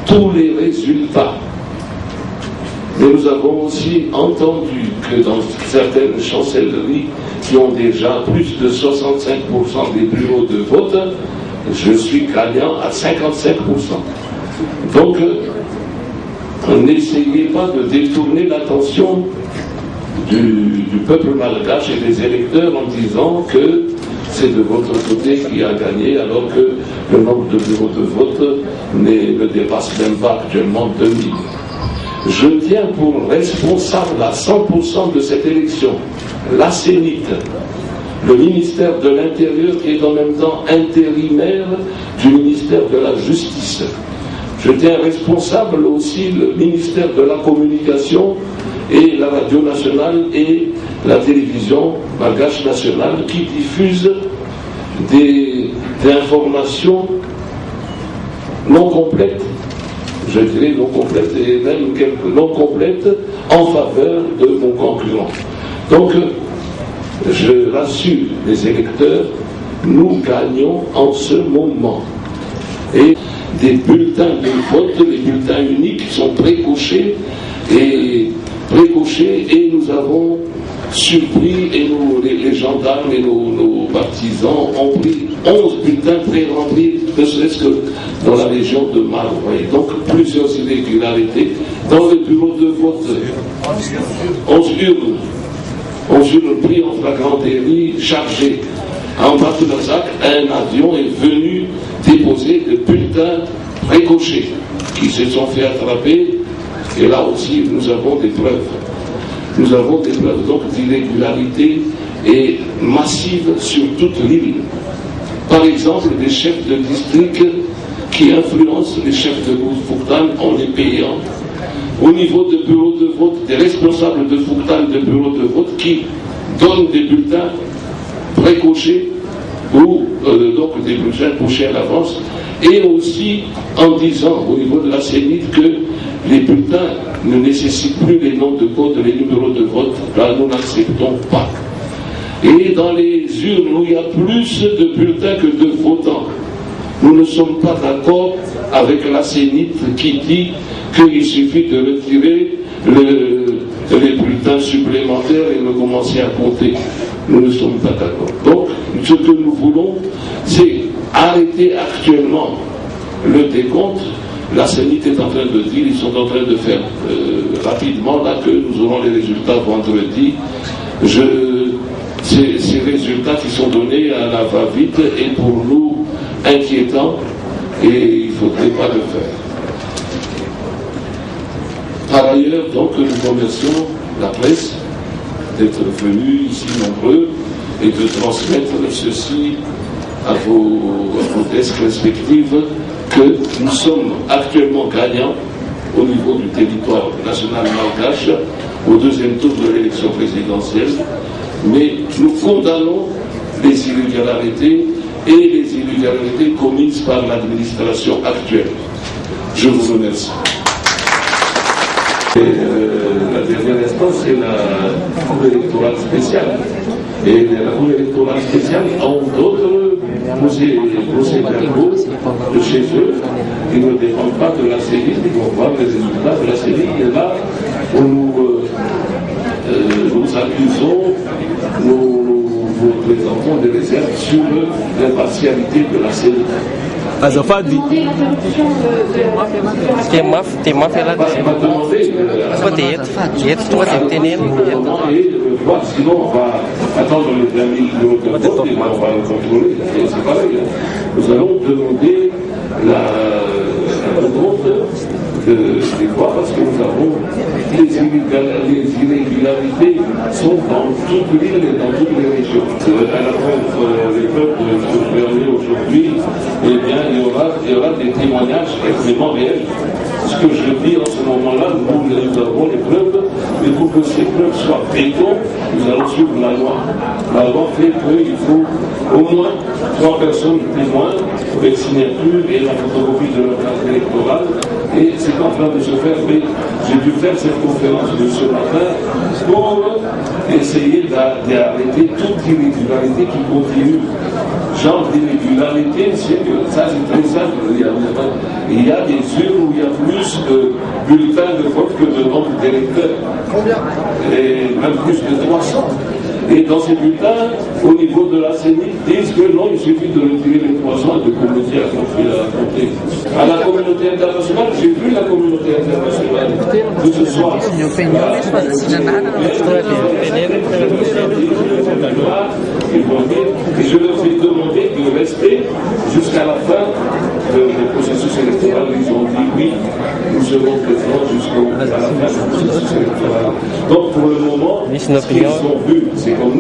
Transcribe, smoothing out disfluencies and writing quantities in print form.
tous les résultats. Mais nous avons aussi entendu que dans certaines chancelleries qui ont déjà plus de 65% des bureaux de vote, je suis gagnant à 55%. Donc, n'essayez pas de détourner l'attention du peuple malgache et des électeurs en disant que c'est de votre côté qui a gagné, alors que le nombre de bureaux de vote ne dépasse même pas actuellement 2000. Je tiens pour responsable à 100% de cette élection la CENIT, le ministère de l'Intérieur qui est en même temps intérimaire du ministère de la Justice. Je tiens responsable aussi le ministère de la Communication et la radio nationale et la télévision malgache nationale qui diffusent des informations non complètes, je dirais non complètes et même quelques non complètes en faveur de mon concurrent. Donc, je rassure les électeurs, nous gagnons en ce moment. Et des bulletins de vote, les bulletins uniques sont précochés et nous avons surpris, et les gendarmes et nos partisans ont pris 11 bulletins pré-remplis, ne serait-ce que dans la région de Marois. Donc plusieurs irrégularités dans le bureau de vote. 11 urnes pris en flagrant délit, chargées. En Batounazac, un avion est venu déposer des bulletins précochés qui se sont fait attraper. Et là aussi, nous avons des preuves. Nous avons des preuves donc d'irrégularité et massive sur toute l'île. Par exemple, des chefs de district qui influencent les chefs de Fouctane en les payant. Au niveau de bureaux de vote, des responsables de Fouctane de bureaux de vote qui donnent des bulletins précochés ou donc des bulletins couchés à l'avance, et aussi en disant au niveau de la CENIT que les bulletins ne nécessitent plus les noms de code, les numéros de vote, là nous n'acceptons pas. Et dans les urnes où il y a plus de bulletins que de votants, nous ne sommes pas d'accord avec la CENIT qui dit qu'il suffit de retirer les bulletins supplémentaires et de commencer à compter. Nous ne sommes pas d'accord. Donc, ce que nous voulons, c'est arrêter actuellement le décompte. La CENIT est en train de dire, ils sont en train de faire rapidement, là, que nous aurons les résultats vendredi. Ces résultats qui sont donnés à la va-vite et pour nous inquiétants, et il ne faudrait pas le faire. Par ailleurs, donc, nous remercions la presse d'être venue ici nombreux et de transmettre ceci à vos desks respectives, que nous sommes actuellement gagnants au niveau du territoire national malgache au deuxième tour de l'élection présidentielle, mais nous condamnons les irrégularités et les irrégularités commises par l'administration actuelle. Je vous remercie. La dernière instance, c'est la Cour électorale spéciale. Et la Cour électorale spéciale ont d'autres procès-verbaux de chez eux qui ne dépendent pas de la série, ils vont voir les résultats de la série. Et là, nous accusons, nous présentons des réserves sur l'impartialité de la série. Azafadi. Sinon, on va attendre le dernier de vote et on va le contrôler. C'est pareil. Nous allons demander la compte des voix parce que nous avons les irrégularités sont dans toute l'île et dans toutes les régions. À la fin des peuples de Berlin aujourd'hui, eh bien, il y aura des témoignages extrêmement réels. Ce que je dis en ce moment-là, nous avons les preuves, mais pour que ces preuves soient béton, nous allons suivre la loi. La loi fait qu'il faut au moins 3 personnes témoins avec signature et la photocopie de leur carte électorale. Et c'est en train de se faire, mais j'ai dû faire cette conférence de ce matin pour essayer d'arrêter toute irrégularité qui continue. genre d'irrégularité, c'est que ça c'est très simple. Il y a des urnes où il y a plus de bulletins de vote que de nombre d'électeurs. Combien? Et même plus de 300. Et dans ces bulletins, au niveau de la CENI, disent que non, il suffit de retirer les 300 et de commencer à compter. À la communauté internationale, j'ai vu la communauté internationale que ce soit. Et je leur ai demandé de rester jusqu'à la fin du processus électoral. Ils ont dit oui, nous serons présents jusqu'à la fin du processus électoral. Donc pour le moment, ce qu'ils ont vu, c'est comme